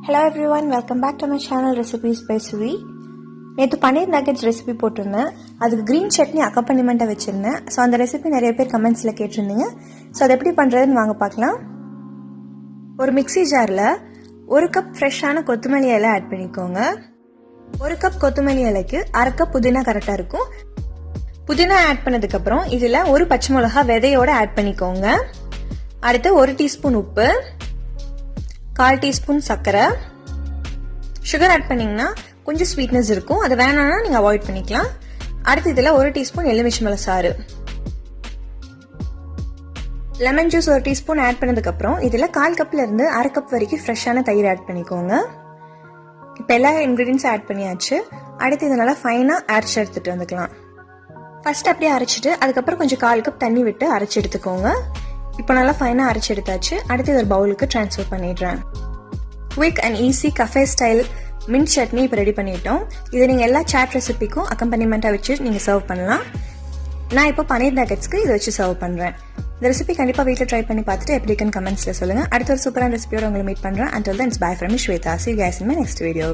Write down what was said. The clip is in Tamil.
Hello everyone, welcome back to my channel Recipes by Suvi. நேற்று பன்னீர் நகெட்ஸ் ரெசிபி போட்டிருந்தேன். அதுக்கு க்ரீன் சட்னி அக்கம்பனிமெண்ட்டாக வச்சுருந்தேன். ஸோ அந்த ரெசிபி நிறைய பேர் கமெண்ட்ஸில் கேட்டிருந்தீங்க. ஸோ அதை எப்படி பண்ணுறதுன்னு வாங்க பார்க்கலாம். ஒரு மிக்ஸி ஜாரில் 1 கப் ஃப்ரெஷ்ஷான கொத்தமல்லி இலை ஆட் பண்ணிக்கோங்க. 1 கப் கொத்தமல்லி இலைக்கு 1/2 கப் புதினா கரெக்டாக இருக்கும். புதினா ஆட் பண்ணதுக்கப்புறம் இதில் 1 பச்சை மிளகா விதையோடு ஆட் பண்ணிக்கோங்க. அடுத்து 1 டீஸ்பூன் உப்பு, 1/4 டீஸ்பூன் சர்க்கரை. சுகர் ஆட் பண்ணிங்கன்னா கொஞ்சம் ஸ்வீட்னஸ் இருக்கும், அது வேணாம்னா நீங்கள் அவாய்ட் பண்ணிக்கலாம். அடுத்து இதில் 1 டீஸ்பூன் எலுமிச்சம்பழ சாறு, லெமன் ஜூஸ் 1 டீஸ்பூன் ஆட் பண்ணதுக்கப்புறம் இதில் 1/4 கப்ல இருந்து 1/2 கப் வரைக்கும் ஃப்ரெஷ்ஷான தயிர் ஆட் பண்ணிக்கோங்க. இப்போ எல்லா இன்க்ரீடியன்ஸும் ஆட் பண்ணியாச்சு. அடுத்து இதை நல்லா ஃபைனாக அரைச்சி எடுத்துகிட்டு வந்துக்கலாம். ஃபர்ஸ்ட் அப்படியே அரைச்சிட்டு அதுக்கப்புறம் கொஞ்சம் 1/4 கப் தண்ணி விட்டு அரைச்சி எடுத்துக்கோங்க. இப்போ நல்லா ஃபைனாக அரைச்சி எடுத்தாச்சு. அடுத்து இது ஒரு பவுலுக்கு ட்ரான்ஸ்ஃபர் பண்ணிடுறேன். Quick and easy cafe style mint chutney இப்போ ரெடி பண்ணிட்டோம். இதை நீங்கள் எல்லா சாட் ரெசிபிக்கும் அக்கம்பனிமெண்ட்டாக வச்சு நீங்கள் சர்வ் பண்ணலாம். நான் இப்போ பன்னீர் நகெட்ஸ்க்கு இதை வச்சு சர்வ் பண்ணுறேன். இந்த ரெசிபி கண்டிப்பாக வீட்டில் ட்ரை பண்ணி பார்த்துட்டு எப்படி இருக்குன்னு கமெண்ட்ஸில் சொல்லுங்கள். அடுத்த ஒரு சூப்பரான ரெசிபியோட உங்களை மீட் பண்ணுறேன். Until then, it's bye from me, Shweta. See you guys in my next video.